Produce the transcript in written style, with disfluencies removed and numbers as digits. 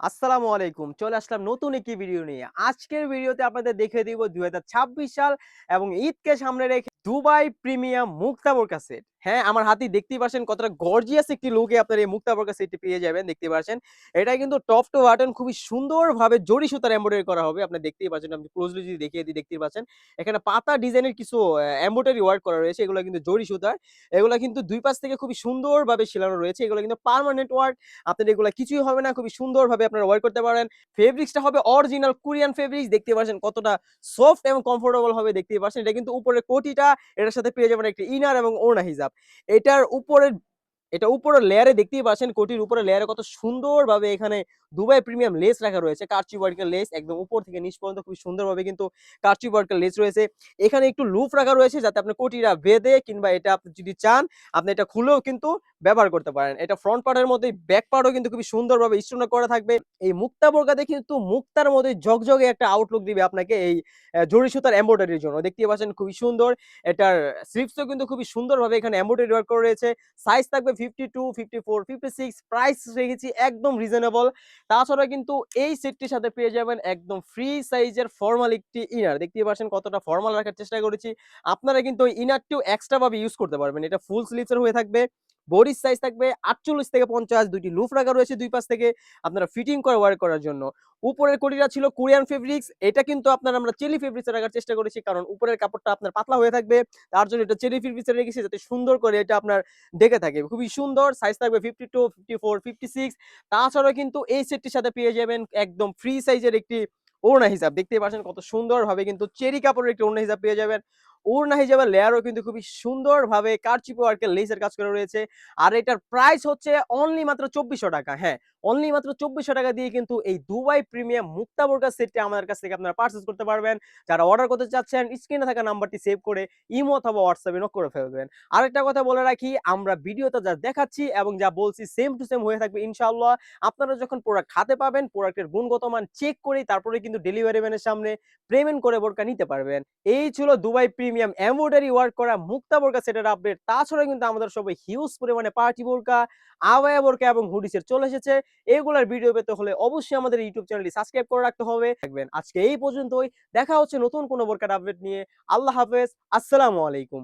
আসসালামু আলাইকুম। চলে আসলাম নতুন একটি ভিডিও নিয়ে। আজকের ভিডিওতে আপনাদের দেখিয়ে দিব ২০২৬ সাল এবং ঈদকে সামনে রেখে দুবাই প্রিমিয়াম মুক্তা বোরকা সেট। হ্যাঁ, আমার হাতেই দেখতেই পাচ্ছেন কতটা গর্জিয়াস একটি লুকে আপনারা এই মুক্তা বোরকা সেটটি পেয়ে যাবেন। দেখতেই পাচ্ছেন। এটা কিন্তু টপ টু বাটন খুবই সুন্দরভাবে জরি সুতার এমব্রয়ডারি করা হবে। আপনারা দেখতেই পাচ্ছেন। আমি ক্লোজলি যদি দেখিয়ে দিই দেখতেই পাচ্ছেন। এখানে পাতা ডিজাইনের কিছু এমব্রয়ডারি ওয়ার্ক করা রয়েছে। এগুলো কিন্তু জরি সুতার। এগুলা কিন্তু ২ পাশ থেকে খুবই সুন্দরভাবে সেলানো রয়েছে। এগুলো কিন্তু পার্মানেন্ট ওয়ার্ক। আপনার এগুলা কিছুই হবে না। খুবই সুন্দরভাবে আপনারা ওয়ার করতে পারেন। ফেব্রিক্সটা হবে অরিজিনাল কোরিয়ান ফেব্রিক্স। দেখতে পাচ্ছেন কতটা সফট এবং কমফোর্টেবল হবে দেখতেই পাচ্ছেন। এটা কিন্তু উপরের কোটিটা এটার সাথে পেয়ে যাবেন একটা ইনার এবং ওড়না হিজাব। এটার উপরের এটা উপরের লেয়ারে দেখতেই পাচ্ছেন কোটির উপরের লেয়ারে কত সুন্দরভাবে এখানে দুবাই প্রিমিয়াম লেস রাখা রয়েছে। কারচুপি ওয়ার্কের লেস একদম উপর থেকে নিচ পর্যন্ত খুব সুন্দরভাবে কিন্তু কারচুপি ওয়ার্কের লেস রয়েছে। এখানে একটু লুপ রাখা রয়েছে যাতে আপনার কোটিটা বেঁধে কিংবা এটা আপনি যদি চান আপনি এটা খুলেও কিন্তু ব্যবহার করতে পারেন। এটা ফ্রন্ট পার্টের মধ্যেই ব্যাক পার্টও কিন্তু খুবই সুন্দরভাবে স্টোন করা থাকবে। এই মুক্তা বোরকাতে কিন্তু মুক্তার মধ্যে ঝকঝকে একটা আউটলুক দিবে আপনাকে এই জরি সুতার এমব্রয়ডারির জন্য। দেখতেই পাচ্ছেন খুবই সুন্দর। এটার স্লিভসও কিন্তু খুবই সুন্দরভাবে এখানে এমব্রয়ডারি ওয়ার্ক করা রয়েছে। সাইজ থাকবে 52, 54, 56, প্রাইস রেখেছি একদম রিজনেবল। তাছাড়া কিন্তু এই সেটটির সাথে পেয়ে যাবেন একদম ফ্রি সাইজের ফরমাল একটি ইনার। দেখতেই পাচ্ছেন কতটা ফরমাল রাখার চেষ্টা করেছি। আপনারা কিন্তু ওই ইনারটিও এক্সট্রা ভাবে ইউজ করতে পারবেন। এটা ফুল স্লিভস এর হয়ে থাকবে। বডির সাইজ থাকবে ৪৮ থেকে ৫০, দুইটি লুফ রাখা রয়েছে দুই পাশ থেকে আপনারা ফিটিং করে ওয়ার করার জন্য। উপরের কোটিটা ছিল কোরিয়ান ফেব্রিক্স। এটা কিন্তু আপনার আমরা চেলি ফেব্রিক্স এ রাখার চেষ্টা করেছি কারণ উপরের কাপড়টা আপনার পাতলা হয়ে থাকবে। তার জন্য এটা চেরি ফেব্রিক্স এ রেখেছি যাতে সুন্দর করে এটা আপনার ঢেকে থাকে। খুবই সুন্দর সাইজ থাকবে 52, 54, 56। তাছাড়াও কিন্তু এই সেটটির সাথে পেয়ে যাবেন একদম ফ্রি সাইজের একটি ওড়না হিজাব। দেখতেই পাচ্ছেন কত সুন্দরভাবে কিন্তু চেরি কাপড়ের একটি ওড়না হিজাব পেয়ে যাবেন। ওড়না হিজাবের লেয়ারও কিন্তু খুবই সুন্দরভাবে কারচুপি ওয়ার্কের লেসের কাজ করা রয়েছে। আর এটার প্রাইস হচ্ছে অনলি মাত্র ৳২৪০০। হ্যাঁ, অনলি মাত্র ৳২৪০০ দিয়ে কিন্তু এই দুবাই প্রিমিয়াম মুক্তা বোরকা সেটটি আমাদের কাছ থেকে আপনারা পারচেজ করতে পারবেন। যারা অর্ডার করতে চাচ্ছেন স্ক্রিনে থাকা নাম্বারটি সেভ করে ইমো অথবা হোয়াটসঅ্যাপে নক করে ফেলবেন। আরেকটা কথা বলে রাখি, আমরা ভিডিওতে যা দেখাচ্ছি এবং যা বলছি সেম টু সেম হয়ে থাকবে ইনশাআল্লাহ। আপনারা যখন প্রোডাক্ট হাতে পাবেন, প্রোডাক্টের গুণগত মান চেক করেই তারপরে কিন্তু ডেলিভারি ম্যানের সামনে পেমেন্ট করে বোরকা নিতে পারবেন। এই ছিল দুবাই প্রিমিয়াম এমব্রয়ডারি ওয়ার্ক করা মুক্তা বোরকা সেটের আপডেট। তাছাড়াও কিন্তু আমাদের সবাই হিউজ পরিমাণে পার্টি বোরকা, আবায়া বোরকা এবং হুডি সেট চলে এসেছে। এগুলার ভিডিও পেতে হলে অবশ্যই আমাদের ইউটিউব চ্যানেলটি সাবস্ক্রাইব করে রাখতে হবে। থাকবেন আজকে এই পর্যন্তই। দেখা হচ্ছে নতুন কোনো বোরকার আপডেট নিয়ে। আল্লাহ হাফেজ। আসসালামু আলাইকুম।